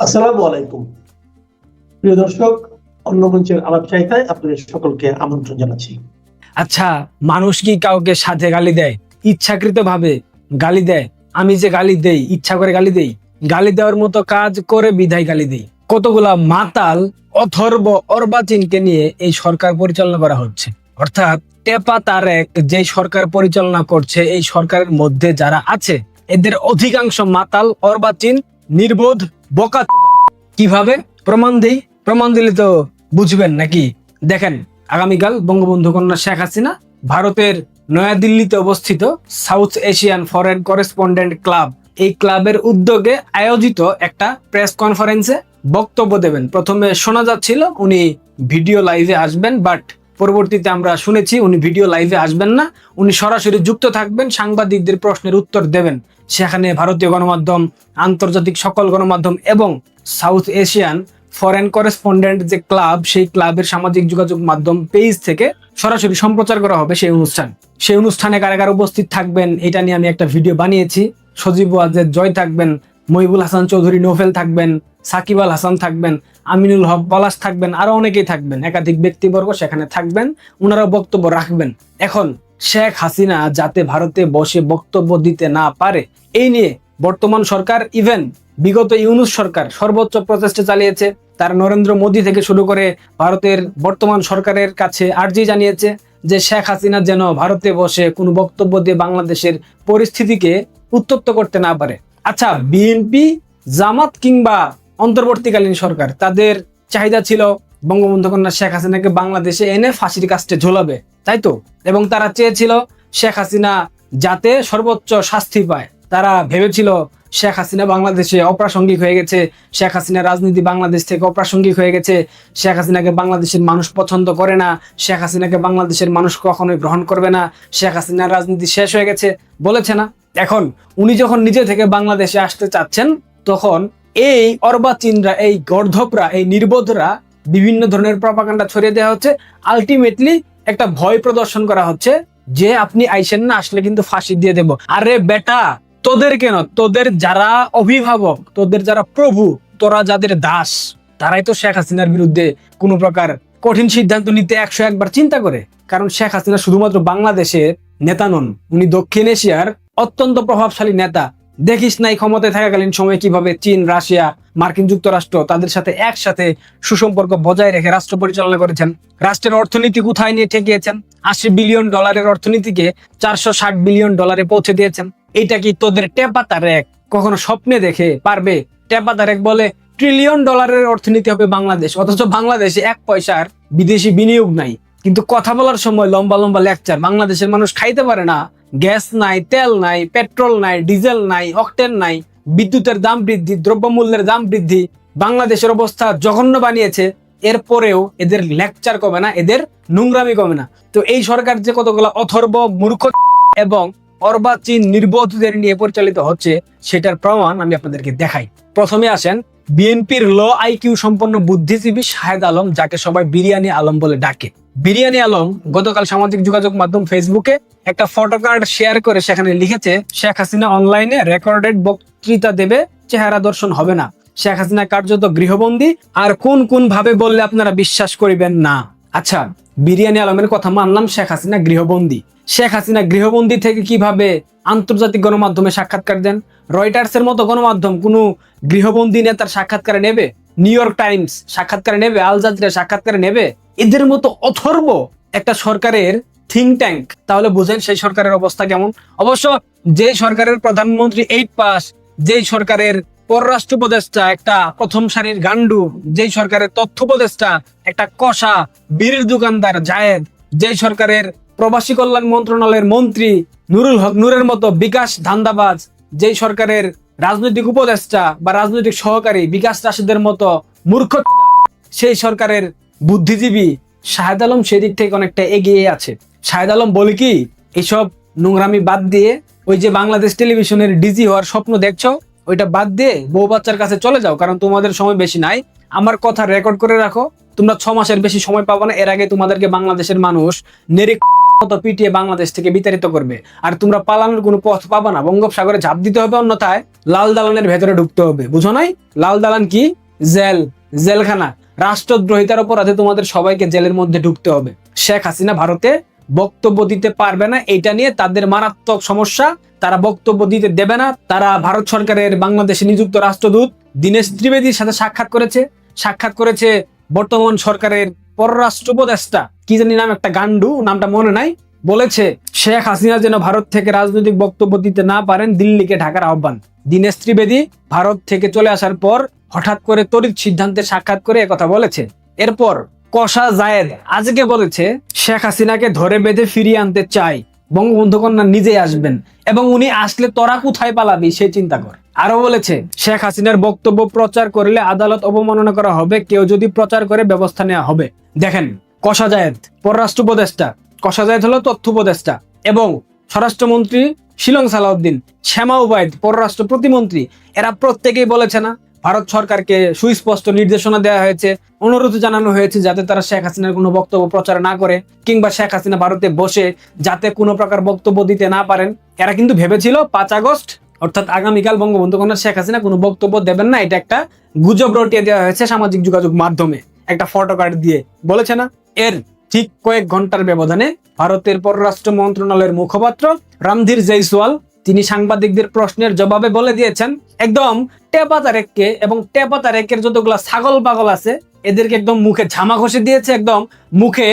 আসসালামু আলাইকুম প্রিয় দর্শক, অন্য মঞ্চের আলাপ চাইতায় আপনাদের সকলকে আমন্ত্রণ জানাচ্ছি। আচ্ছা, মানুষ কি কাউকে সাথে গালি দেয়? ইচ্ছাকৃত ভাবে গালি দেয়? আমি যে গালি দেই, ইচ্ছা করে গালি দেই, গালি দেওয়ার মতো কাজ করে বিধায় গালি দেই। কতগুলা মাতাল অথর্ব অর্বাচীনকে নিয়ে এই সরকার পরিচালনা করা হচ্ছে। অর্থাৎ টেপা তারেক যে সরকার পরিচালনা করছে, এই সরকারের মধ্যে যারা আছে এদের অধিকাংশ মাতাল, অর্বাচীন, নির্বোধ, বোকা। কিভাবে প্রমাণ দেই? প্রমাণ দিলে তো বুঝবেন নাকি? দেখেন, আগামীকাল বঙ্গবন্ধু কন্যা শেখ হাসিনা ভারতের নয়াদিল্লিতে অবস্থিত south Asian foreign correspondent club, এই ক্লাবের উদ্যোগে আয়োজিত একটা প্রেস কনফারেন্সে বক্তব্য দেবেন। প্রথমে শোনা যাচ্ছিল উনি ভিডিও লাইভে আসবেন, বাট পরবর্তীতে আমরা শুনেছি উনি ভিডিও লাইভে আসবেন না, উনি সরাসরি যুক্ত থাকবেন, সাংবাদিকদের প্রশ্নের উত্তর দেবেন। সেখানে ভারতীয় গণমাধ্যম, আন্তর্জাতিক সকল গণমাধ্যম এবং সাউথ এশিয়ান ফরেন করেসপন্ডেন্ট যে ক্লাব, সেই ক্লাবের সামাজিক যোগাযোগ মাধ্যম পেজ থেকে সরাসরি সম্প্রচার করা হবে সেই অনুষ্ঠানে কারা কারা উপস্থিত থাকবেন এটা নিয়ে আমি একটা ভিডিও বানিয়েছি। সজীব ওয়াজেদ জয় থাকবেন, মহিবুল হাসান চৌধুরী নোভেল থাকবেন, সাকিব আল হাসান থাকবেন, আমিনুল হক পলাশ থাকবেন, আরো অনেকেই থাকবেন, একাধিক ব্যক্তিবর্গ সেখানে থাকবেন, ওনারা বক্তব্য রাখবেন। এখন শেখ হাসিনা যাতে ভারতে বসে বক্তব্য দিতে না পারে, এই নিয়ে বর্তমান সরকার, ইভেন বিগত ইউনূস সরকার সর্বোচ্চ প্রচেষ্টা চালিয়েছে। তার নরেন্দ্র মোদী থেকে শুরু করে ভারতের বর্তমান সরকারের কাছে আর্জি জানিয়েছে যে শেখ হাসিনা যেন ভারতে বসে কোনো বক্তব্য দিয়ে বাংলাদেশের পরিস্থিতিকে উত্তপ্ত করতে না পারে। আচ্ছা, বিএনপি, জামাত কিংবা অন্তর্বর্তীকালীন সরকার, তাদের চাহিদা ছিল বঙ্গবন্ধু কন্যা শেখ হাসিনাকে বাংলাদেশে এনে ফাঁসির কাস্টে ঝোলাবে, তাই তো? এবং তারা চেয়েছিল শেখ হাসিনা যাতে সর্বোচ্চ শাস্তি পায়। তারা ভেবেছিল শেখ হাসিনা বাংলাদেশে অপ্রাসঙ্গিক হয়ে গেছে, শেখ হাসিনা রাজনীতি বাংলাদেশ থেকে অপ্রাসঙ্গিক হয়ে গেছে, শেখ হাসিনাকে বাংলাদেশের মানুষ পছন্দ করে না, শেখ হাসিনাকে বাংলাদেশের মানুষ কখনোই গ্রহণ করবে না, শেখ হাসিনার রাজনীতি শেষ হয়ে গেছে, বলেছে না? এখন উনি যখন নিজে থেকে বাংলাদেশে আসতে চাচ্ছেন, তখন এই অর্বাচীনরা, এই গর্ধপরা, এই নির্বোধরা বিভিন্ন ধরনের প্রপাগান্ডা ছড়িয়ে দেওয়া হচ্ছে। আলটিমেটলি একটা ভয় প্রদর্শন করা হচ্ছে যে আপনি আইসেন না, আসলে কিন্তু ফাঁসি দিয়ে দেব। আরে বেটা, তোদের কেন, তোদের যারা অভিভাবক, তোদের যারা প্রভু, তোরা যাদের দাস, তারাই তো শেখ হাসিনার বিরুদ্ধে কোনো প্রকার কঠিন সিদ্ধান্ত নিতে 101 বার চিন্তা করে। কারণ শেখ হাসিনা শুধুমাত্র বাংলাদেশের নেতা নন, উনি দক্ষিণ এশিয়ার অত্যন্ত প্রভাবশালী নেতা। দেখিস নাই ক্ষমতায় থাকাকালীন সময়ে কিভাবে চীন, রাশিয়া, মার্কিন যুক্তরাষ্ট্র তাদের সাথে একসাথে সুসম্পর্ক বজায় রেখে রাষ্ট্র পরিচালনা করেছেন। রাষ্ট্রের অর্থনীতি কোথায় নিয়ে ঠেকিয়েছেন? $80 বিলিয়ন অর্থনীতিকে $460 বিলিয়ন পৌঁছে দিয়েছেন। এটা কি তোদের টেপা তারেক কখনো স্বপ্নে দেখে পারবে? টেপা তারেক বলে $1 ট্রিলিয়ন অর্থনীতি হবে বাংলাদেশ, অথচ বাংলাদেশে 1 পয়সার বিদেশি বিনিয়োগ নাই। কিন্তু কথা বলার সময় লম্বা লম্বা লেকচার। বাংলাদেশের মানুষ খাইতে পারে না, গ্যাস নাই, তেল নাই, পেট্রোল নাই, ডিজেল নাই, অকটেন নাই, বিদ্যুতের দাম বৃদ্ধি, দ্রব্যমূল্যের দাম বৃদ্ধি, বাংলাদেশের অবস্থা জঘন্য বানিয়েছে। এরপরেও এদের লেকচার কমে না, এদের নোংরামি কমে না। তো এই সরকার যে কতগুলো অথর্ব, মূর্খ এবং অর্বাচীন নির্বোধদের নিয়ে পরিচালিত হচ্ছে, সেটার প্রমাণ আমি আপনাদেরকে দেখাই। প্রথমে আসেন বিএনপির লো আইকিউ সম্পন্ন বুদ্ধিজীবী শাহেদ আলম, যাকে সবাই বিরিয়ানি আলম বলে ডাকে। বিরিয়ানি আলম গতকাল সামাজিক যোগাযোগ মাধ্যম ফেসবুকে একটা ফটোকার্ড শেয়ার করে সেখানে লিখেছে, শেখ হাসিনা অনলাইনে রেকর্ডেড বক্তৃতা দেবে, চেহারা দর্শন হবে না। শেখ হাসিনা কার্যত গৃহবন্দী, আর কোন কোন ভাবে বললে আপনারা বিশ্বাস করিবেন না। আচ্ছা, বিরিয়ানি আলমের কথা মানলাম, শেখ হাসিনা গৃহবন্দী। শেখ হাসিনা গৃহবন্দী থেকে কিভাবে আন্তর্জাতিক গণমাধ্যমে সাক্ষাৎকার দেন? রয়টার্সের মতো গণমাধ্যম কোনো গৃহবন্দী নেতার সাক্ষাৎকার নেবে? নিউ ইয়র্ক টাইমস সাক্ষাৎকার নেবে? আল জাজিরা সাক্ষাৎকার নেবে? এদের মতো অথর্ব একটা সরকারের থিঙ্ক ট্যাঙ্ক, তাহলে বুঝেন সেই সরকারের অবস্থা কেমন। অবশ্য যে সরকারের প্রধানমন্ত্রী 8 পাস, যেই সরকারের পররাষ্ট্র উপদেষ্টা একটা প্রথম সারির গান্ডু, যেই সরকারের তথ্য উপদেষ্টা একটা কষা বীরের দোকানদার জায়েদ, যেই সরকারের প্রবাসী কল্যাণ মন্ত্রণালয়ের মন্ত্রী নুরুল হক নূরের মতো বিকাশ ধান্দাবাজ, যেই সরকারের রাজনৈতিক উপদেষ্টা বা রাজনৈতিক সহকারী বিকাশ রাশিদের মতো মূর্খ, সেই সরকারের বুদ্ধিজীবী শাহেদ আলম সেদিক থেকে অনেকটা এগিয়ে আছে। শাহেদ আলম বলে কি, এইসব নোংরামি বাদ দিয়ে ওই যে বাংলাদেশ টেলিভিশনের ডিজি হওয়ার স্বপ্ন দেখছো, ওইটা বাদ দিয়ে বউ বাচ্চার কাছে চলে যাও, কারণ তোমাদের সময় বেশি নাই। আমার কথা রেকর্ড করে রাখো, তোমরা 6 মাসের বেশি সময় পাবো না, এর আগে তোমাদেরকে বাংলাদেশের মানুষ নেড়ে মতো পিটিয়ে বাংলাদেশ থেকে বিতাড়িত করবে। আর তোমরা পালানোর কোনো পথ পাবা না, বঙ্গোপসাগরে ঝাঁপ দিতে হবে, অন্যথায় লাল দালানের ভেতরে ঢুকতে হবে। বুঝো নাই? লাল দালান কি? জেল, জেলখানা। রাষ্ট্রদ্রোহিতার অপরাধে তোমাদের সবাইকে জেলের মধ্যে ঢুকতে হবে। শেখ হাসিনা ভারতে বক্তব্য দিতে পারবে না, এটা নিয়ে তাদের মারাত্মক সমস্যা। তারা বক্তব্য দিতে দেবে না। তারা ভারত সরকারের বাংলাদেশে নিযুক্ত রাষ্ট্রদূত দীনেশ ত্রিবেদীর সাথে সাক্ষাৎ করেছে বর্তমান সরকারের পররাষ্ট্র উপদেষ্টা, কি জানি নাম, একটা গান্ডু, নামটা মনে নাই, বলেছে শেখ হাসিনা যেন ভারত থেকে রাজনৈতিক বক্তব্য দিতে না পারেন, দিল্লিকে ঢাকার আহ্বান। দীনেশ ত্রিবেদী ভারত থেকে চলে আসার পর হঠাৎ করে তড়িৎ সিদ্ধান্তে সাক্ষাৎ করে একথা বলেছে। এরপর কষা জায়েদ আজকে বলেছে শেখ হাসিনাকে ধরে বেঁধে ফিরিয়ে আনতে চাই, বঙ্গবন্ধু কন্যা নিজেই আসবেন, এবং উনি আসলে তোরা কোথায় পালাবি সে চিন্তা কর। আরো বলেছে শেখ হাসিনার বক্তব্য প্রচার করলে আদালত অবমাননা করা হবে, কেউ যদি প্রচার করে ব্যবস্থা নেওয়া হবে। দেখেন, কষা জায়েদ পররাষ্ট্র উপদেষ্টা, কষা জায়েদ হলো তথ্য উপদেষ্টা, এবং স্বরাষ্ট্রমন্ত্রী শিলং সালাউদ্দিন, শ্যামা ওবায়দ পররাষ্ট্র প্রতিমন্ত্রী, এরা প্রত্যেকেই বলেছে না ভারত সরকারকে সুস্পষ্ট নির্দেশনা দেওয়া হয়েছে, অনুরোধ জানানো হয়েছে যাতে তারা শেখ হাসিনার কোনো বক্তব্য প্রচার না করে, কিংবা শেখ হাসিনা ভারতে বসে যাতে কোনো প্রকার বক্তব্য দিতে না পারেন। এরা কিন্তু ভেবেছিল 5 আগস্ট অর্থাৎ আগামীকাল বঙ্গবন্ধু কন্যা শেখ হাসিনা কোনো বক্তব্য দেবেন না, এটা একটা গুজব রটিয়ে দেওয়া হয়েছে সামাজিক যোগাযোগ মাধ্যমে, একটা ফটো কার্ড দিয়ে, বলেছে না? এর ঠিক কয়েক ঘন্টার ব্যবধানে ভারতের পররাষ্ট্র মন্ত্রণালয়ের মুখপাত্র রণধীর জয়সওয়াল তিনি সাংবাদিকদের প্রশ্নের জবাবে বলে দিয়েছেন, একদম টেপা তারেককে এবং টেপা তারেকের যতগুলা ছাগল পাগল আছে এদেরকে একদম মুখে ঝামা ঘষে দিয়েছে, একদম মুখে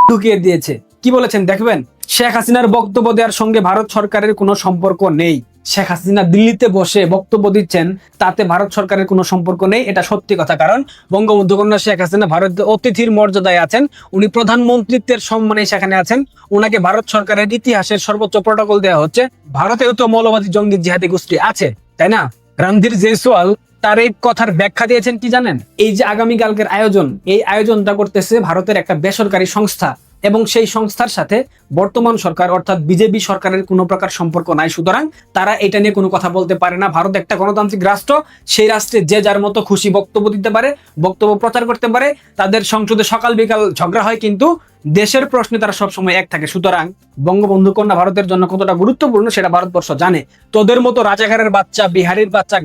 ঢুকিয়ে দিয়েছে। কি বলেছেন দেখবেন? শেখ হাসিনার বক্তব্য দেওয়ার সঙ্গে ভারত সরকারের কোনো সম্পর্ক নেই। শেখ হাসিনা দিল্লিতে বসে বক্তব্য দিচ্ছেন, তাতে ভারত সরকারের কোনো সম্পর্ক নেই, এটা সত্যি কথা। কারণ বঙ্গবন্ধু কন্যা শেখ হাসিনা ভারতের অতিথির মর্যাদায় আছেন, উনি প্রধানমন্ত্রীত্বের সম্মানে সেখানে আছেন, উনাকে ভারত সরকারের ইতিহাসের সর্বোচ্চ প্রটোকল দেওয়া হচ্ছে। ভারতেও তো মৌলবাদী জঙ্গি জিহাদি গোষ্ঠী আছে, তাই না? রণধীর জয়সওয়াল তার এই কথার ব্যাখ্যা দিয়েছেন কি জানেন? এই যে আগামীকালকের আয়োজন, এই আয়োজনটা করতেছে ভারতের একটা বেসরকারি সংস্থা, এবং সেই সংস্থার সাথে বর্তমান সরকার অর্থাৎ বিজেপি সরকারের কোনো প্রকার সম্পর্ক নাই। সুতরাং তারা এটা নিয়ে কোনো কথা বলতে পারে না। ভারত একটা গণতান্ত্রিক রাষ্ট্র, সেই রাষ্ট্রে যে যার মতো খুশি বক্তব্য দিতে পারে, বক্তব্য প্রচার করতে পারে। তাদের সংসদে সকাল বিকাল ঝগড়া হয়, কিন্তু দেশের প্রশ্নে তারা সবসময় এক থাকে। সুতরাং বঙ্গবন্ধু কন্যা ভারতের জন্য কতটা গুরুত্বপূর্ণ সেটা ভারতবর্ষ জানে। তোদের মতো রাজাঘারের বাচ্চা, বিহারির বাচ্চা,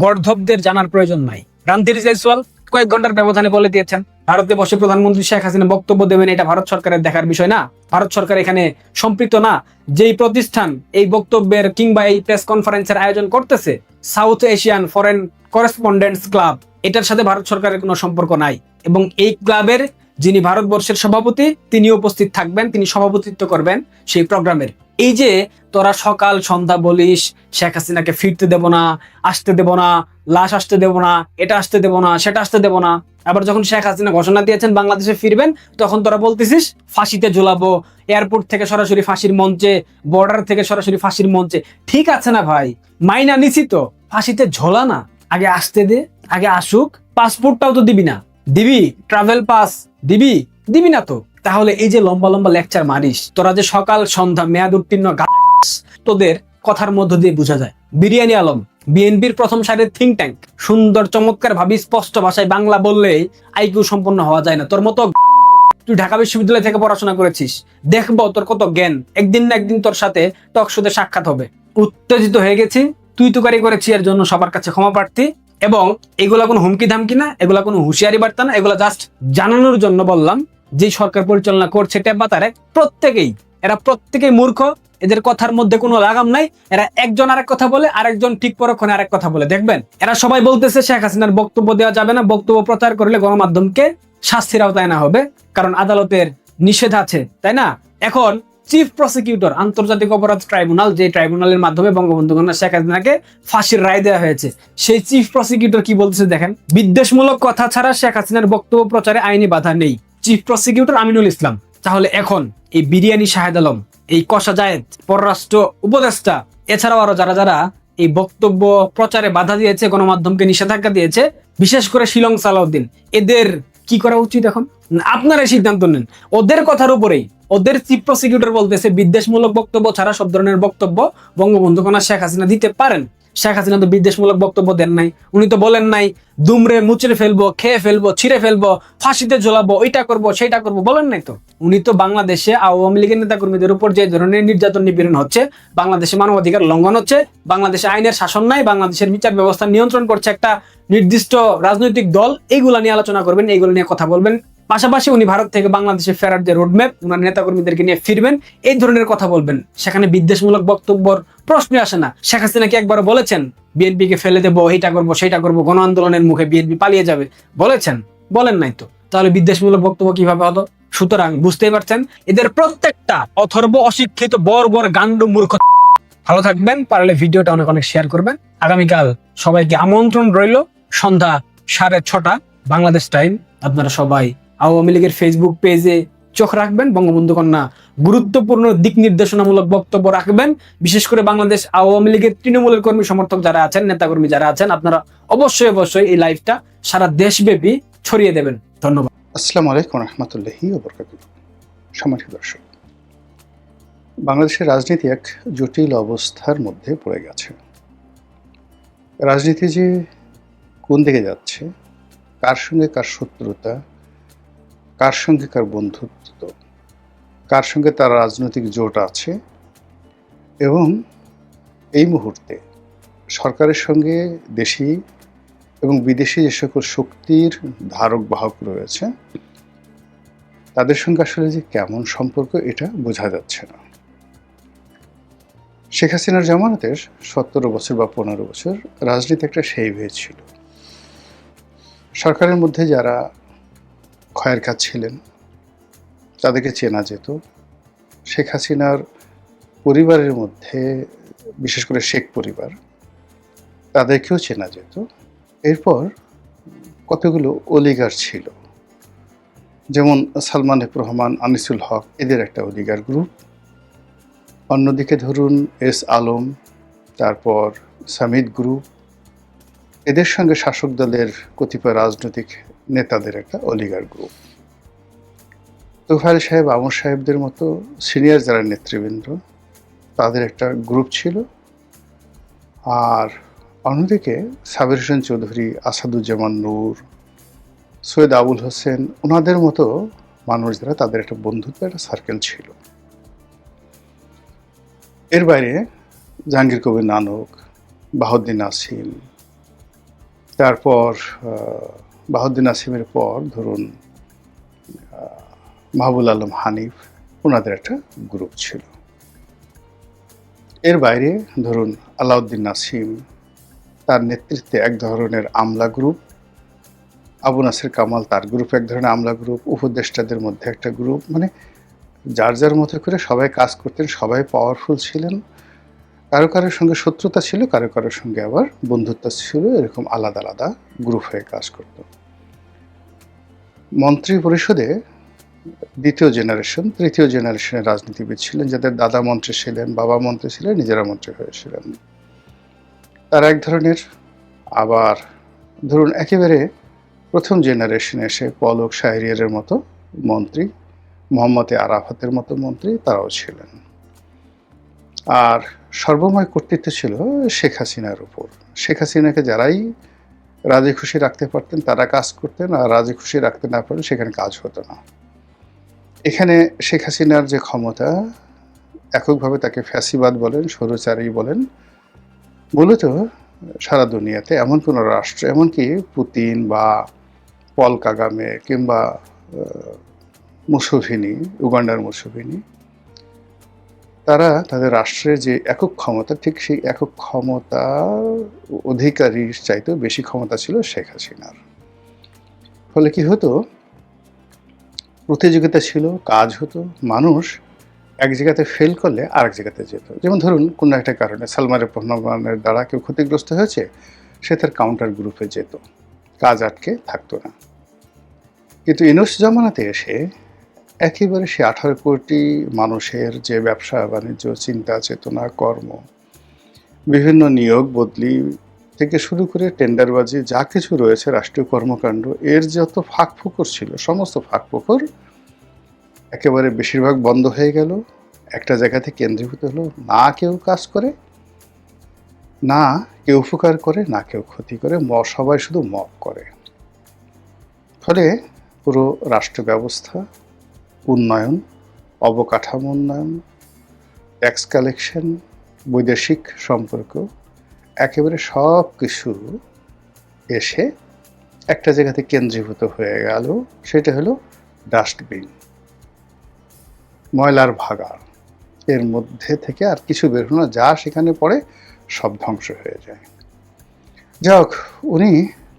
গর্ধবদের জানার প্রয়োজন নাই। রণধীর জয়সওয়াল কয়েক ঘন্টার ব্যবধানে বলে দিয়েছেন ভারতে বসে প্রধানমন্ত্রী শেখ হাসিনা বক্তব্য দেবেন, এটা ভারত সরকারের দেখার বিষয় না। ভারত সরকার এখানে সম্পৃক্ত না। যেই প্রতিষ্ঠান এই বক্তব্যের কিংবা এই প্রেস কনফারেন্সের আয়োজন করতেছে, south Asian foreign correspondents club, এটার সাথে ভারত সরকারের কোনো সম্পর্ক নাই। এবং এই ক্লাবের যিনি ভারতবর্ষের সভাপতি, তিনি উপস্থিত থাকবেন, তিনি সভাপতিত্ব করবেন সেই প্রোগ্রামের। এই যে তোরা সকাল সন্ধ্যা বলিস শেখ হাসিনাকে ফিরতে দেব না, আসতে দেব না, লাশ আসতে দেব না, এটা আসতে দেব না, সেটা আসতে দেব না, আবার যখন শেখ হাসিনা ঘোষণা দিয়েছেন বাংলাদেশে ফিরবেন, তখন তোরা বলতেছিস ফাঁসিতে ঝুলাবো, এয়ারপোর্ট থেকে সরাসরি ফাঁসির মঞ্চে, বর্ডার থেকে সরাসরি ফাঁসির মঞ্চে। ঠিক আছে না ভাই, মাইনা নিছি তো, ফাঁসিতে ঝোলা না, আগে আসতে দে, আগে আসুক। পাসপোর্টটাও তো দিবি না, দিবি ট্রাভেল পাস দিবি? দিবি না তো। তাহলে এই যে লম্বা লম্বা লেকচার মারিস, তোরা যে সকাল সন্ধ্যা মেয়াদ উত্তীর্ণ গাছ, তোদের কথার মধ্য দিয়ে বোঝা যায়। বিরিয়ানি আলম, বিএনপির প্রথম সারির থিঙ্ক ট্যাঙ্ক, সুন্দর চমৎকার ভাবে স্পষ্ট ভাষায় বাংলা বললে আইকিউ সম্পন্ন হওয়া যায় না। তোর মতো তুই ঢাকা বিশ্ববিদ্যালয় থেকে পড়াশোনা করেছিস, দেখবো তোর কত জ্ঞান। একদিন না একদিন তোর সাথে টক শোতে সাক্ষাৎ হবে। উত্তেজিত হয়ে গেছি, তুই তুকারি করেছি, এর জন্য সবার কাছে ক্ষমা প্রার্থী। এবং এগুলা কোনো হুমকি ধামকি না, এগুলা কোনো হুঁশিয়ারি বার্তা না, এগুলা জাস্ট জানানোর জন্য বললাম যে সরকার পরিচালনা করছে টেপা তারেক, এরা প্রত্যেকেই মূর্খ, এদের কথার মধ্যে কোনো লাগাম নাই। এরা একজন আরেক কথা বলে, আরেকজন ঠিক পরক্ষণে আরেক কথা বলে। দেখবেন এরা সবাই বলতেছে শেখ হাসিনার বক্তব্য দেওয়া যাবে না, বক্তব্য প্রচার করলে গণমাধ্যমকে শাস্তির আওতায় না হবে, কারণ আদালতের নিষেধ আছে, তাই না? এখন চিফ প্রসিকিউটর, আন্তর্জাতিক অপরাধ ট্রাইব্যুনাল, যে ট্রাইব্যুনালের মাধ্যমে বঙ্গবন্ধু কন্যা শেখ হাসিনাকে ফাঁসির রায় দেওয়া হয়েছে, সেই চিফ প্রসিকিউটর কি বলতেছে দেখেন, বিদ্বেষমূলক কথা ছাড়া শেখ হাসিনার বক্তব্য প্রচারে আইনি বাধা নেই। Chief prosecutor Aminul Islam. তাহলে এখন এই বিরিয়ানি শাহেদ আলম, এই কষা জায়েদ পররাষ্ট্র উপদেষ্টা, এছাড়াও আরো যারা যারা এই বক্তব্য প্রচারে বাধা দিয়েছে, গণমাধ্যমকে নিষেধাজ্ঞা দিয়েছে, বিশেষ করে শিলং সালাউদ্দিন, এদের কি করা উচিত এখন? আপনারা সিদ্ধান্ত নেন। ওদের কথার উপরেই ওদের চিফ প্রসিকিউটর বলতেছে বিদ্বেষমূলক বক্তব্য ছাড়া সব ধরনের বক্তব্য বঙ্গবন্ধু কন্যা শেখ হাসিনা দিতে পারেন। শেখ হাসিনা তো বিদ্বেষমূলক বক্তব্য দেন নাই, উনি তো বলেন নাই দুমড়ে মুচড়ে ফেলবো, খেয়ে ফেলবো, ছিঁড়ে ফেলবো, ফাঁসিতে ঝোলাবো, এটা করবো সেটা করবো, বলেন নাই তো। উনি তো বাংলাদেশে আওয়ামী লীগের নেতাকর্মীদের উপর যে ধরনের নির্যাতন নিপীড়ন হচ্ছে, বাংলাদেশে মানবাধিকার লঙ্ঘন হচ্ছে, বাংলাদেশে আইনের শাসন নাই, বাংলাদেশের বিচার ব্যবস্থা নিয়ন্ত্রণ করছে একটা নির্দিষ্ট রাজনৈতিক দল, এইগুলা নিয়ে আলোচনা করবেন, এইগুলো নিয়ে কথা বলবেন। পাশাপাশি উনি ভারত থেকে বাংলাদেশে ফেরার যে রোডম্যাপ, উনার নেতাকর্মীদেরকে নিয়ে ফিরবেন, এই ধরনের কথা বলবেন। সেখানে বিদ্বেষমূলক বক্তব্যর প্রশ্ন আসে না। শেখ হাসিনা কি একবার বলেছেন বিএনপিকে ফেলে দেবো, এইটা করবো সেটা করবো, গণ আন্দোলনের মুখে বিএনপি পালিয়ে যাবে? বলেছেন? বলেন নাই তো। তাহলে বিদ্বেষমূলক বক্তব্য কিভাবে হলো? সুতরাং বুঝতেই পারছেন, এদের প্রত্যেকটা অথর্ব, অশিক্ষিত, বর্বর, গান্ডু, মূর্খ। ভালো থাকবেন, পারলে ভিডিওটা অনেক অনেক শেয়ার করবেন। আগামীকাল সবাইকে আমন্ত্রণ রইল, সন্ধ্যা 6:30 বাংলাদেশ টাইম। আপনারা সবাই আওয়ামী লীগের ফেসবুক পেজে চোখ রাখবেন, বঙ্গবন্ধু কন্যা গুরুত্বপূর্ণ দিক নির্দেশনামূলক বক্তব্য রাখবেন। বিশেষ করে বাংলাদেশ আওয়ামী লীগের তৃণমূলের কর্মী সমর্থক যারা আছেন, নেতাকর্মী যারা আছেন, আপনারা অবশ্যই অবশ্যই এই লাইভটা সারা দেশব্যাপী ছড়িয়ে দেবেন। ধন্যবাদ। আসসালামু আলাইকুম রহমতুল্লাহি ওয়া বারাকাতুহু। সম্মানিত দর্শক, বাংলাদেশের রাজনীতি এক জটিল অবস্থার মধ্যে পড়ে গেছে। রাজনীতি যে কোন দিকে যাচ্ছে, কার সঙ্গে কার শত্রুতা, কার সঙ্গে কার বন্ধুত্ব, কার সঙ্গে তার রাজনৈতিক জোট আছে, এবং এই মুহূর্তে সরকারের সঙ্গে দেশি এবং বিদেশি যে সকল শক্তির ধারক বাহক রয়েছে, তাদের সঙ্গে আসলে যে কেমন সম্পর্ক, এটা বোঝা যাচ্ছে না। শেখ হাসিনার জামানাতে 17 বছর বা 15 বছর রাজনীতি একটা সেই ভেদ ছিল। সরকারের মধ্যে যারা ক্ষয়ের কাজ ছিলেন তাদেরকে চেনা যেত। শেখ হাসিনার পরিবারের মধ্যে, বিশেষ করে শেখ পরিবার, তাদেরকেও চেনা যেত। এরপর কতগুলো অলিগার ছিল, যেমন সালমান এফ রহমান, আনিসুল হক, এদের একটা অলিগার গ্রুপ। অন্যদিকে ধরুন এস আলম, তারপর সামিদ গ্রুপ, এদের সঙ্গে শাসক দলের কতিপয় রাজনৈতিক নেতাদের একটা অলিগার গ্রুপ। তোফায়েল সাহেব, আমর সাহেবদের মতো সিনিয়র যারা নেতৃবৃন্দ, তাদের একটা গ্রুপ ছিল। আর অন্যদিকে সাবির হোসেন চৌধুরী, আসাদুজ্জামান নূর, সৈয়দ আবুল হোসেন, ওনাদের মতো মানুষ যারা, তাদের একটা বন্ধুত্ব, একটা সার্কেল ছিল। এর বাইরে জাহাঙ্গীর কবির নানক, বাহাউদ্দিন নাসিম, তারপর বাহাউদ্দিন নাসিমের পর ধরুন মাহবুল আলম হানিফ, ওনাদের একটা গ্রুপ ছিল। এর বাইরে ধরুন আলাউদ্দিন নাসিম, তার নেতৃত্বে এক ধরনের আমলা গ্রুপ, আবু নাসির কামাল, তার গ্রুপ এক ধরনের আমলা গ্রুপ, উপদেষ্টাদের মধ্যে একটা গ্রুপ। মানে যার যার মতো করে সবাই কাজ করতেন, সবাই পাওয়ারফুল ছিলেন। কারো কারোর সঙ্গে শত্রুতা ছিল, কারো কারোর সঙ্গে আবার বন্ধুত্ব ছিল, এরকম আলাদা আলাদা গ্রুপ হয়ে কাজ করত। মন্ত্রী পরিষদে দ্বিতীয় জেনারেশন, তৃতীয় জেনারেশনের রাজনীতিবিদ ছিলেন, যাদের দাদা মন্ত্রী ছিলেন, বাবা মন্ত্রী ছিলেন, নিজেরা মন্ত্রী হয়েছিলেন। তারা এক ধরনের। আবার ধরুন একেবারে প্রথম জেনারেশনে এসে পলক শাহরিয়ারের মতো মন্ত্রী, মোহাম্মদ আরাফাতের মতো মন্ত্রী, তারাও ছিলেন। আর সর্বময় কর্তৃত্ব ছিল শেখ হাসিনার উপর। শেখ হাসিনাকে যারাই রাজি খুশি রাখতে পারতেন তারা কাজ করতেন, আর রাজি খুশি রাখতে না পারলে সেখানে কাজ হতো না। এখানে শেখ হাসিনার যে ক্ষমতা, এককভাবে তাকে ফ্যাসিবাদ বলেন, স্বৈরাচারী বলেন, মূলত সারা দুনিয়াতে এমন কোনো রাষ্ট্র, এমনকি পুতিন বা পল কাগামে কিংবা মুসোভিনি, উগান্ডার মুসোভিনি, তারা তাদের রাষ্ট্রের যে একক ক্ষমতা, ঠিক সেই একক ক্ষমতা অধিকারীর চাইতেও বেশি ক্ষমতা ছিল শেখ হাসিনার। ফলে কি হতো, প্রতিযোগিতা ছিল, কাজ হতো, মানুষ এক জায়গাতে ফেল করলে আরেক জায়গাতে যেত। যেমন ধরুন কোনো একটা কারণে সালমান এফ রহমানের দ্বারা কেউ ক্ষতিগ্রস্ত হয়েছে, সে তার কাউন্টার গ্রুপে যেত, কাজ আটকে থাকতো না। কিন্তু ইউনূস জামানাতে এসে একেবারে সে 18 কোটি মানুষের যে ব্যবসা বাণিজ্য, চিন্তা চেতনা, কর্ম, বিভিন্ন নিয়োগ বদলি থেকে শুরু করে টেন্ডারবাজি, যা কিছু রয়েছে রাষ্ট্রীয় কর্মকাণ্ড, এর যত ফাঁকফোকর ছিল, সমস্ত ফাঁকফোকর একেবারে বেশিরভাগ বন্ধ হয়ে গেল, একটা জায়গাতে কেন্দ্রীভূত হলো। না কেউ কাজ করে, না কেউ উপকার করে, না কেউ ক্ষতি করে, সবাই শুধু মপ করে। ফলে পুরো রাষ্ট্র ব্যবস্থা, উন্নয়ন, অবকাঠামো উন্নয়ন, ট্যাক্স কালেকশন, বৈদেশিক সম্পর্ক, একেবারে সব কিছু এসে একটা জায়গাতে কেন্দ্রীভূত হয়ে গেল। সেটা হলো ডাস্টবিন, ময়লার ভাগাড়। এর মধ্যে থেকে আর কিছু বের হলো না, যা সেখানে পড়ে সব ধ্বংস হয়ে যায়। যাক, উনি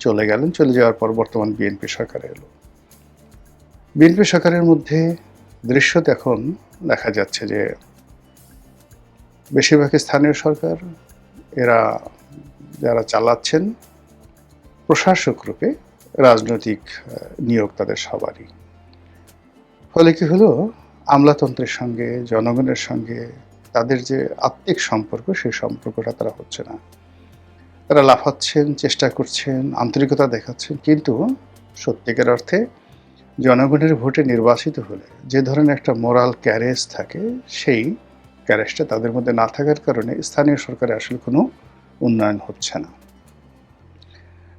চলে গেলেন। চলে যাওয়ার পর বর্তমান বিএনপি সরকার এলো। বিএনপি সরকারের মধ্যে দৃশ্যত এখন দেখা যাচ্ছে যে বেশিরভাগ স্থানীয় সরকার, এরা যারা চালাচ্ছেন প্রশাসক রূপে রাজনৈতিক নিয়োগ তাদের সবারই। ফলে কি হলো, আমলাতন্ত্রের সঙ্গে, জনগণের সঙ্গে তাদের যে আত্মিক সম্পর্ক, সেই সম্পর্কটা তারা হচ্ছে না। তারা লাফাচ্ছেন, চেষ্টা করছেন, আন্তরিকতা দেখাচ্ছেন, কিন্তু সত্যিকার অর্থে জনগণের ভোটে নির্বাচিত হলে যে ধরনের একটা মোরাল ক্যারেজ থাকে, সেই ক্যারেজটা তাদের মধ্যে না থাকার কারণে স্থানীয় সরকারে আসলে কোনো উন্নয়ন হচ্ছে না।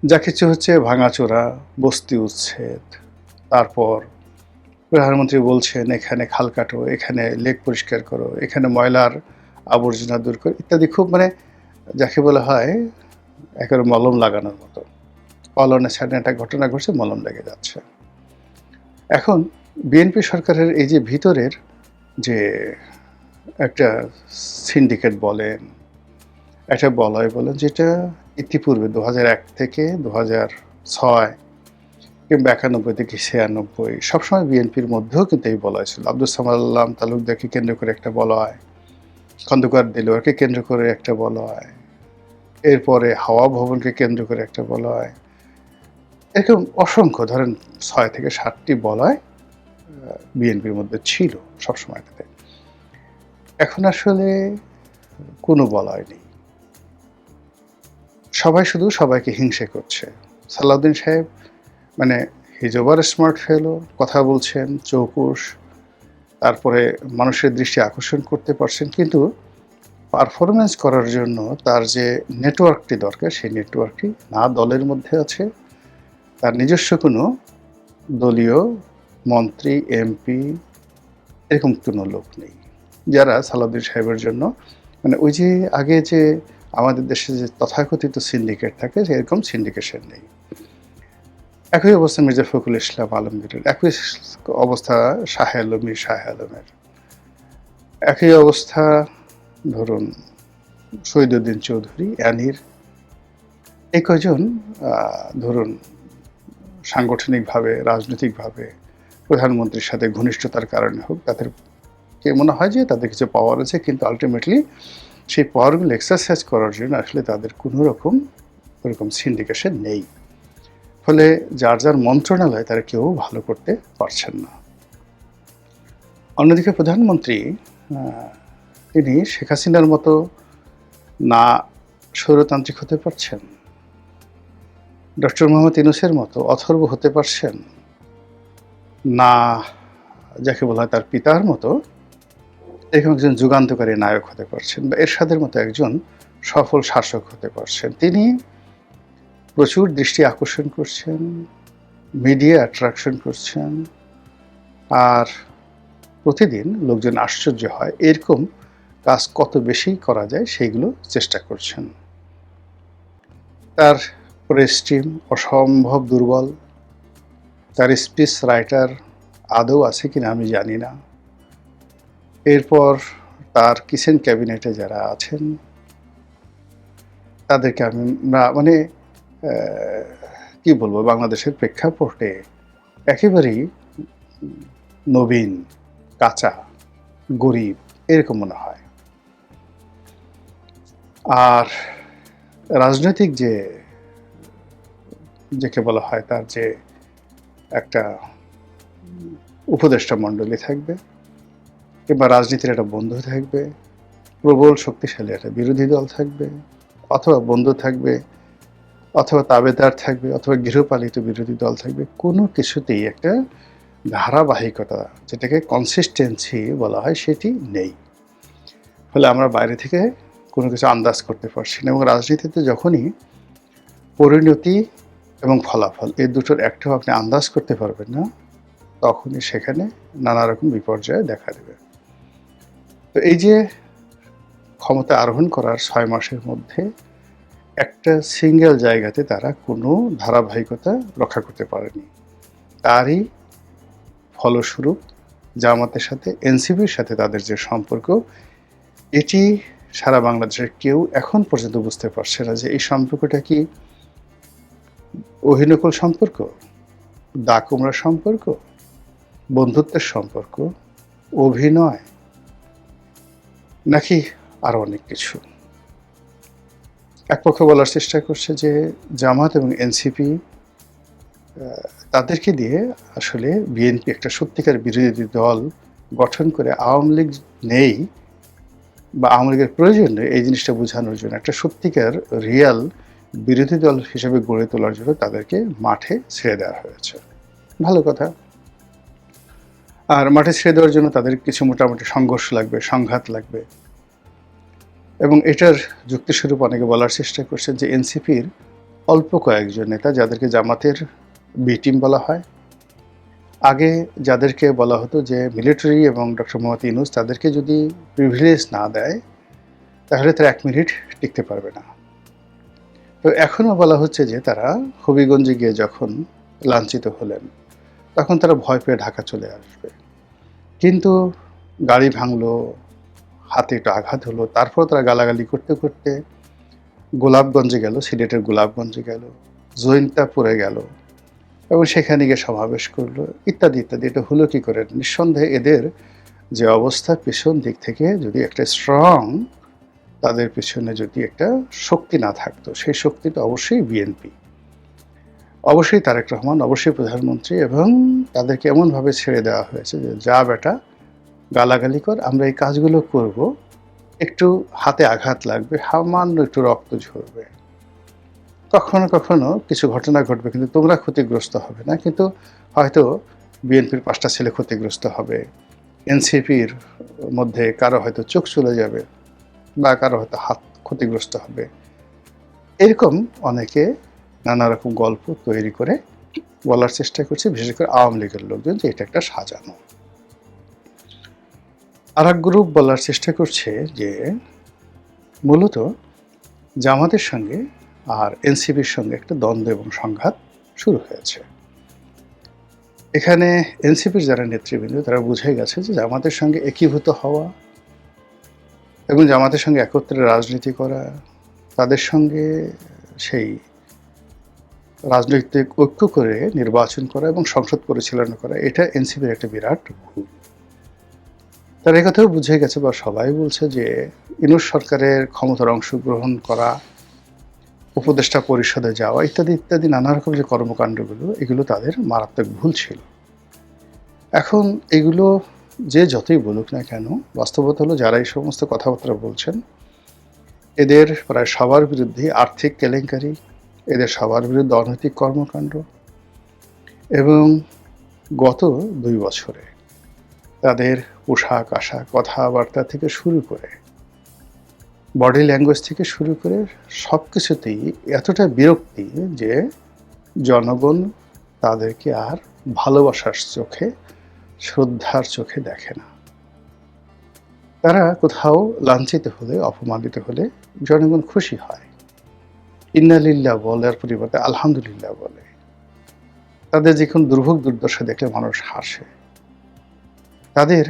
যা কিছু হচ্ছে ভাঙাচোরা, বস্তি উচ্ছেদ, তারপর প্রধানমন্ত্রী বলছেন এখানে খাল কাটো, এখানে লেক পরিষ্কার করো, এখানে ময়লার আবর্জনা দূর করো ইত্যাদি। খুব যাকে বলা হয় একেবারে মলম লাগানোর মতো। পালনে ছাড়ে একটা ঘটনা ঘটছে, মলম লেগে যাচ্ছে। এখন বিএনপি সরকারের এই যে ভিতরের যে একটা সিন্ডিকেট বলেন, একটা বলয় বলেন, যেটা ইতিপূর্বে 2001 থেকে 2006 কিংবা 91 থেকে 96 সবসময় বিএনপির মধ্যেও কিন্তু এই বলয় ছিল। আব্দুল সামাদ তালুকদারকে কেন্দ্র করে একটা বলয়, খন্দকার দেলোয়ারকে কেন্দ্র করে একটা বলয়, এরপরে হাওয়া ভবনকে কেন্দ্র করে একটা বলয়, এরকম অসংখ্য, ধরেন 6 থেকে 7টি বলয় বিএনপির মধ্যে ছিল সবসময়টাতে। এখন আসলে কোনো বলয় নেই, সবাই শুধু সবাইকে হিংসে করছে। সালাউদ্দিন সাহেব হিজ ওভার স্মার্ট ফেলো, কথা বলছেন চৌকুশ, তারপরে মানুষের দৃষ্টি আকর্ষণ করতে পারছেন, কিন্তু পারফরমেন্স করার জন্য তার যে নেটওয়ার্কটি দরকার, সেই নেটওয়ার্কটি না দলের মধ্যে আছে, তার নিজস্ব কোনো দলীয় মন্ত্রী, এমপি এরকম কোনো লোক নেই যারা সালাউদ্দিন সাহেবের জন্য ওই যে আগে যে আমাদের দেশে যে তথাকথিত সিন্ডিকেট থাকে, সেরকম সিন্ডিকেশন নেই। একই অবস্থা মির্জা ফখরুল ইসলাম আলমগীরের, একই অবস্থা শাহ আলমের, একই অবস্থা ধরুন শহীদুদ্দিন চৌধুরী, অ্যানির। এই কয়জন ধরুন সাংগঠনিকভাবে, রাজনৈতিকভাবে প্রধানমন্ত্রীর সাথে ঘনিষ্ঠতার কারণে হোক, তাদেরকে মনে হয় যে তাদের কিছু পাওয়ার আছে, কিন্তু আলটিমেটলি সেই পাওয়ারগুলো এক্সারসাইজ করার জন্য আসলে তাদের কোনো রকম ওরকম সিন্ডিকেশন নেই। ফলে যার যার মন্ত্রণালয় তারা কেউ ভালো করতে পারছেন না। অন্যদিকে প্রধানমন্ত্রী তিনি শেখ হাসিনার মতো না স্বৈরতান্ত্রিক হতে পারছেন, ডক্টর মোহাম্মদ ইউনূসের মতো অথর্ব হতে পারছেন না, যাকে বলা হয় তার পিতার মতো এরকম একজন যুগান্তকারী নায়ক হতে পারছেন, বা এরশাদের মতো একজন সফল শাসক হতে পারছেন। তিনি প্রচুর দৃষ্টি আকর্ষণ করছেন, মিডিয়া অ্যাট্রাকশন করছেন, আর প্রতিদিন লোকজন আশ্চর্য হয় এরকম কাজ কত বেশি করা যায় সেইগুলো চেষ্টা করছেন। তার প্রেস টিম অসম্ভব দুর্বল, তার স্পিচ রাইটার আদৌ আছে কিনা আমি জানি না। এরপর তার কিচেন ক্যাবিনেটে যারা আছেন তাদেরকে আমরা কি বলবো, বাংলাদেশের প্রেক্ষাপটে একেবারেই নবীন, কাঁচা, গরিব এরকম মনে হয়। আর রাজনৈতিক যাকে বলা হয় তার যে একটা উপদেষ্টা মণ্ডলী থাকবে, কিংবা রাজনীতির একটা বন্ধু থাকবে, প্রবল শক্তিশালী একটা বিরোধী দল থাকবে, অথবা বন্ধু থাকবে, অথবা তাবেদার থাকবে, অথবা গৃহপালিত বিরোধী দল থাকবে, কোনো কিছুতেই একটা ধারাবাহিকতা, যেটাকে কনসিস্টেন্সি বলা হয়, সেটি নেই। ফলে আমরা বাইরে থেকে কোনো কিছু আন্দাজ করতে পারছি না। এবং রাজনীতিতে যখনই পরিণতি এবং ফলাফল এই দুটোর একটাও আপনি আন্দাজ করতে পারবেন না, তখনই সেখানে নানা রকম বিপর্যয় দেখা দেবে। তো এই যে ক্ষমতা আরোহণ করার 6 মাসের মধ্যে একটা সিঙ্গেল জায়গাতে তারা কোনো ধারাবাহিকতা রক্ষা করতে পারেনি। তারই ফলস্বরূপ জামাতের সাথে এনসিপির সাথে তাদের যে সম্পর্ক, এটি সারা বাংলাদেশের কেউ এখন পর্যন্ত বুঝতে পারছে না যে এই সম্পর্কটা কি অহিনকল সম্পর্ক, দা কুমড়া সম্পর্ক, বন্ধুত্বের সম্পর্ক, অভিনয়, নাকি আরো অনেক কিছু। এক পক্ষ বলার চেষ্টা করছে যে জামাত এবং এনসিপি তাদেরকে দিয়ে আসলে বিএনপি একটা সত্যিকার বিরোধী দল গঠন করে আওয়ামী লীগ নেই বা আওয়ামী লীগের প্রয়োজন নেই এই জিনিসটা বোঝানোর জন্য একটা সত্যিকার রিয়াল বিরোধী দল হিসেবে গড়ে তোলার জন্য তাদেরকে মাঠে ছেড়ে দেওয়া হয়েছে। ভালো কথা। আর মাঠে ছেড়ে দেওয়ার জন্য তাদের কিছু মোটামুটি সংঘর্ষ লাগবে, সংঘাত লাগবে। এবং এটার যুক্তিস্বরূপ অনেকে বলার চেষ্টা করছেন যে এনসিপির অল্প কয়েকজন নেতা যাদেরকে জামাতের বি টিম বলা হয়, আগে যাদেরকে বলা হতো যে মিলিটারি এবং ডক্টর মোহাম্মদ ইউনূস তাদেরকে যদি প্রিভিলেজ না দেয় তাহলে তারা 1 মিনিট টিকতে পারবে না। তো এখনও বলা হচ্ছে যে তারা হবিগঞ্জে গিয়ে যখন লাঞ্ছিত হলেন তখন তারা ভয় পেয়ে ঢাকা চলে আসবে, কিন্তু গাড়ি ভাঙলো, হাতে একটু আঘাত হলো, তারপর তারা গালাগালি করতে করতে গোলাপগঞ্জে গেল, সিলেটের গোলাপগঞ্জে গেল, জৈন্তাপুরে গেল এবং সেখানে গিয়ে সমাবেশ করলো ইত্যাদি ইত্যাদি। এটা হলো কি করে? নিঃসন্দেহে এদের যে অবস্থা, পিছন দিক থেকে যদি একটা স্ট্রং, তাদের পিছনে যদি একটা শক্তি না থাকতো, সেই শক্তিটা অবশ্যই বিএনপি, অবশ্যই তারেক রহমান, অবশ্যই প্রধানমন্ত্রী, এবং তাদেরকে এমনভাবে ছেড়ে দেওয়া হয়েছে যে যা বেটা গালাগালি কর, আমরা এই কাজগুলো করব, একটু হাতে আঘাত লাগবে, সামান্য একটু রক্ত ঝরবে, কখনো কখনো কিছু ঘটনা ঘটবে, কিন্তু তোমরা ক্ষতিগ্রস্ত হবে না। কিন্তু হয়তো বিএনপির 5টা ছেলে ক্ষতিগ্রস্ত হবে, এনসিপির মধ্যে কারো হয়তো চোখ চলে যাবে বা কারো হয়তো হাত ক্ষতিগ্রস্ত হবে। এরকম অনেকে নানা রকম গল্প তৈরি করে বলার চেষ্টা করছে, বিশেষ করে আওয়ামী লীগের লোকজন, যে এটা একটা সাজানো। আর এক গ্রুপ বলার চেষ্টা করছে যে মূলত জামাতের সঙ্গে আর এনসিপির সঙ্গে একটা দ্বন্দ্ব এবং সংঘাত শুরু হয়েছে। এখানে এনসিপির যারা নেতৃবৃন্দ তারা বুঝে গেছে যে জামাতের সঙ্গে একীভূত হওয়া এবং জামাতের সঙ্গে একত্রে রাজনীতি করা, তাদের সঙ্গে সেই রাজনৈতিক ঐক্য করে নির্বাচন করা এবং সংসদ পরিচালনা করা, এটা এনসিপির একটা বিরাট ভুল। তারা একথাও বুঝে গেছে বা সবাই বলছে যে ইউনূস সরকারের ক্ষমতার অংশগ্রহণ করা, উপদেষ্টা পরিষদে যাওয়া ইত্যাদি ইত্যাদি নানা রকম যে কর্মকাণ্ডগুলো, এগুলো তাদের মারাত্মক ভুল ছিল। এখন এগুলো যে যতই বলুক না কেন, বাস্তবতা হলো যারা এই সমস্ত কথাবার্তা বলছেন এদের প্রায় সবার বিরুদ্ধে আর্থিক কেলেঙ্কারি, এদের সবার বিরুদ্ধে অনৈতিক কর্মকাণ্ড, এবং গত 2 বছরে তাদের পোশাক আশাক, কথাবার্তা থেকে শুরু করে বডি ল্যাঙ্গুয়েজ থেকে শুরু করে সব কিছুতেই এতটা বিরক্তি যে জনগণ তাদেরকে আর ভালোবাসার চোখে, শ্রদ্ধার চোখে দেখে না। তারা কোথাও লাঞ্ছিত হলে, অপমানিত হলে জনগণ খুশি হয়, ইন্না লিল্লাহ বলার পরিবর্তে আলহামদুলিল্লাহ বলে। তাদের যে কোনো দুর্ভোগ দুর্দশা দেখলে মানুষ হাসে। তাদের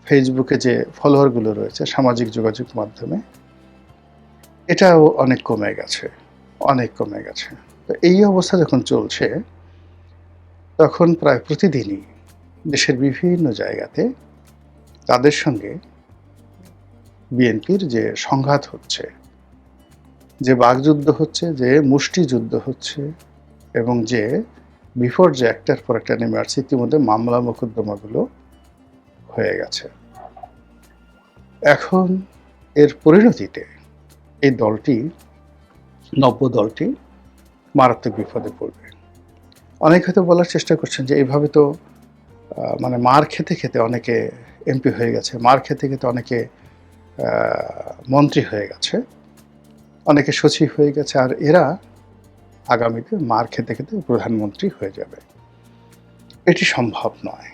ফেসবুকে যে ফলোয়ারগুলো রয়েছে সামাজিক যোগাযোগ মাধ্যমে, এটাও অনেক কমে গেছে, অনেক কমে গেছে। তো এই অবস্থা যখন চলছে তখন প্রায় প্রতিদিনই দেশের বিভিন্ন জায়গাতে তাদের সঙ্গে বিএনপির যে সংঘাত হচ্ছে, যে বাকযুদ্ধ হচ্ছে, যে মুষ্টিযুদ্ধ হচ্ছে, এবং যে বিপর্যয় একটার পর একটা নেমে আসছে, ইতিমধ্যে মামলা মোকদ্দমাগুলো হয়ে গেছে। এখন এর পরিণতিতে এই দলটি, নব্য দলটি মারাত্মক বিপদে পড়বে। অনেক হয়তো বলার চেষ্টা করছেন যে এইভাবে তো মানে মার খেতে খেতে অনেকে এমপি হয়ে গেছে, মার খেতে খেতে অনেকে মন্ত্রী হয়ে গেছে, অনেকে সচিব হয়ে গেছে, আর এরা আগামীতে মার খেতে খেতে প্রধানমন্ত্রী হয়ে যাবে। এটি সম্ভব নয়,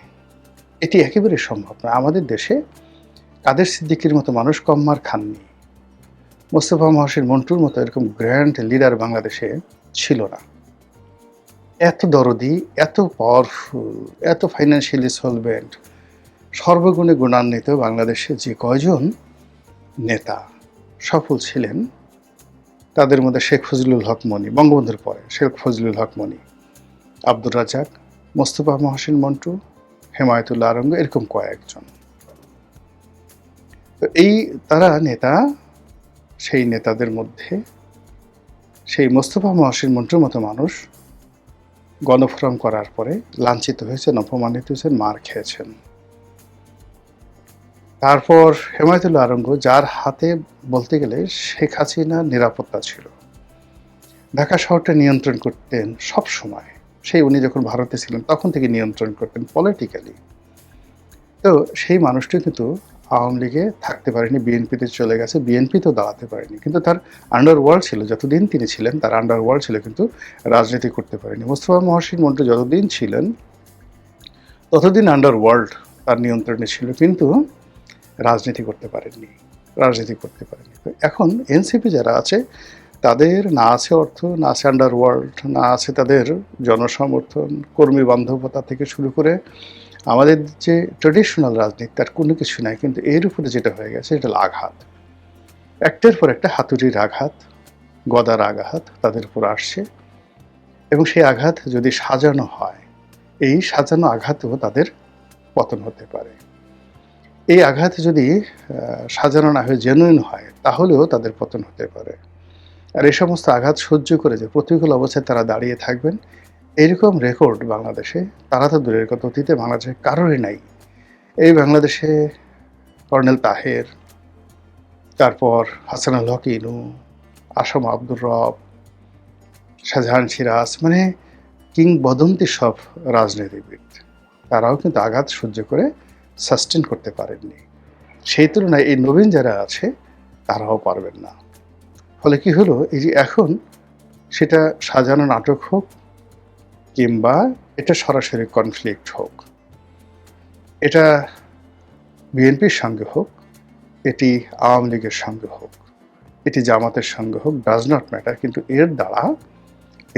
এটি একেবারে সম্ভব নয়। আমাদের দেশে কাদের সিদ্দিকীর মতো মানুষ কম মার খাননি, মোস্তফা মহসিন মন্টুর মতো এরকম গ্র্যান্ড লিডার বাংলাদেশে ছিল না। এত দরদি, এত পাওয়ারফুল, এত ফাইন্যান্সিয়ালি সলভেন্ট, সর্বগুণে গুণান্বিত বাংলাদেশে যে কয়জন নেতা সফল ছিলেন, তাদের মধ্যে শেখ ফজলুল হক মনি, বঙ্গবন্ধুর পরে শেখ ফজলুল হক মনি, আব্দুর রাজ্জাক, মোস্তফা মহসিন মন্টু, হেমায়েতুল্লাহ আরঙ্গ, এরকম কয়েকজন। তো এই তারা নেতা, সেই নেতাদের মধ্যে সেই মোস্তফা মহসিন মন্টুর মতো মানুষ গণফোরাম করার পরে লাঞ্ছিত হয়েছেন, অপমানিত হয়েছেন, মার খেয়েছেন। তারপর হেমায়েতুল্লাহ আরঙ্গ, যার হাতে বলতে গেলে শেখ হাসিনার নিরাপত্তা ছিল, ঢাকা শহরটা নিয়ন্ত্রণ করতেন সব সময়, সেই উনি যখন ভারতে ছিলেন তখন থেকে নিয়ন্ত্রণ করতেন পলিটিক্যালি। তো সেই মানুষটি কিন্তু আওয়ামী লীগে থাকতে পারেনি, বিএনপিতে চলে গেছে, বিএনপিতেও দাঁড়াতে পারেনি, কিন্তু তার আন্ডারওয়ার্ল্ড ছিল, যতদিন তিনি ছিলেন তার আন্ডারওয়ার্ল্ড ছিল, কিন্তু রাজনীতি করতে পারেনি। মোস্তফা মহসিন মন্টু যতদিন ছিলেন ততদিন আন্ডারওয়ার্ল্ড তার নিয়ন্ত্রণে ছিল, কিন্তু রাজনীতি করতে পারেননি, রাজনীতি করতে পারেনি। তো এখন এনসিপি যারা আছে, তাদের না আছে অর্থ, না আছে আন্ডারওয়ার্ল্ড, না আছে তাদের জনসমর্থন, কর্মী বান্ধবতা থেকে শুরু করে আমাদের যে ট্রেডিশনাল রাজনীতি, তার কোনো কিছু নাই। কিন্তু এর উপরে যেটা হয়ে গেছে, এটা আঘাত, একটার পর একটা হাতুড়ির আঘাত, গদার আঘাত তাদের উপর আসছে। এবং সেই আঘাত যদি সাজানো হয়, এই সাজানো আঘাতেও তাদের পতন হতে পারে। এই আঘাত যদি সাজানো না হয়ে জেনুইন হয়, তাহলেও তাদের পতন হতে পারে। আর এই সমস্ত আঘাত সহ্য করে যে প্রতিকূল অবস্থায় তারা দাঁড়িয়ে থাকবেন, এরকম রেকর্ড বাংলাদেশে, তারা তো দূরের কথা, অতীতে বাংলাদেশে কারোরই নাই। এই বাংলাদেশে কর্নেল তাহের, তারপর হাসানুল হক ইনু, আসম আব্দুর রব, শাহজাহান সিরাজ, মানে কিংবদন্তি সব রাজনীতিবিদ, তারাও কিন্তু আঘাত সহ্য করে সাস্টেন করতে পারেননি। সেই তুলনায় এই নবীন যারা আছে তারাও পারবেন না। ফলে কি হলো, এই যে এখন সেটা সাজানো নাটক হোক কিংবা এটা সরাসরি কনফ্লিক্ট হোক, এটা বিএনপির সঙ্গে হোক, এটি আওয়ামী লীগের সঙ্গে হোক, এটি জামাতের সঙ্গে হোক, ডাজ নট ম্যাটার, কিন্তু এর দ্বারা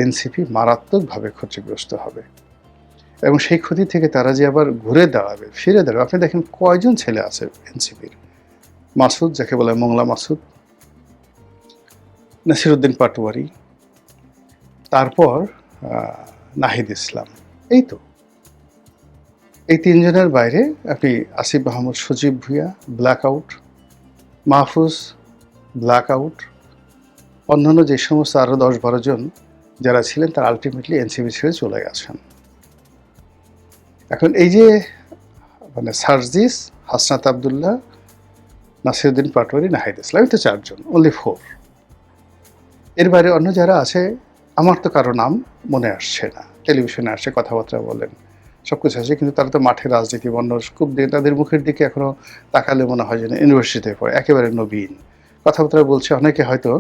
এনসিপি মারাত্মকভাবে ক্ষতিগ্রস্ত হবে। এবং সেই ক্ষতি থেকে তারা যে আবার ঘুরে দাঁড়াবে, ফিরে দাঁড়াবে, আপনি দেখেন কয়জন ছেলে আছে এনসিপির, মাসুদ, যাকে বলে মোংলা মাসুদ, নাসিরউদ্দিন পাটোয়ারি, তারপর নাহিদ ইসলাম, এই তো এই তিনজনের বাইরে আপনি Asif Mahmud, Sajib Bhuiyan, black out, Mahfuz, black out, অন্যান্য যে সমস্ত আরও 10-12 জন যারা ছিলেন, তারা আলটিমেটলি এনসিপি ছেড়ে চলে গেছেন। এখন এই যে মানে সার্জিস, হাসনাত আবদুল্লাহ, নাসিরউদ্দিন পাটোয়ারি, নাহিদ ইসলাম, এই তো 4 জন, অনলি 4। এর বাইরে অন্য যারা আছে, আমার তো কারো নাম মনে আসছে না। টেলিভিশনে আসছে, কথাবার্তা বলেন, সব কিছু আছে, কিন্তু তারা তো মাঠে রাজনীতি বন্ধ, খুব তাদের মুখের দিকে এখনো তাকালে মনে হয় যেন ইউনিভার্সিটিতে পড়ে, একেবারে নবীন কথাবার্তা বলছে। অনেকে হয়তো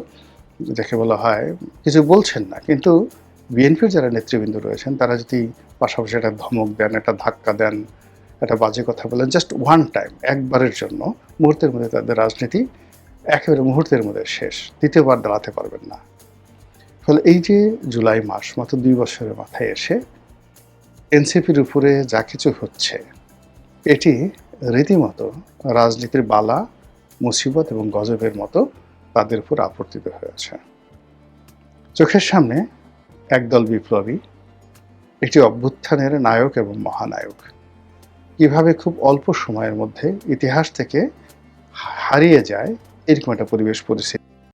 যাকে বলা হয় কিছু বলছেন না, কিন্তু বিএনপির যারা নেতৃবৃন্দ রয়েছেন, তারা যদি পাশাপাশি একটা ধমক দেন, একটা ধাক্কা দেন, একটা বাজে কথা বলেন, জাস্ট ওয়ান টাইম, একবারের জন্য, মুহূর্তের মধ্যে তাদের রাজনীতি একেবারে মুহূর্তের মধ্যে শেষ, দ্বিতীয়বার দাঁড়াতে পারবেন না। ফলে এই যে জুলাই মাস, মাত্র 2 বছরের মাথায় এসে এনসিপির উপরে যা কিছু হচ্ছে, এটি রীতিমতো রাজনীতির বালা, মুসিবত এবং গজবের মতো তাদের উপর আপর্তিত হয়েছে। চোখের সামনে একদল বিপ্লবী, একটি অভ্যুত্থানের নায়ক এবং মহানায়ক, কিভাবে খুব অল্প সময়ের মধ্যে ইতিহাস থেকে হারিয়ে যায়, এরকম একটা পরিবেশ পরিস্থিতি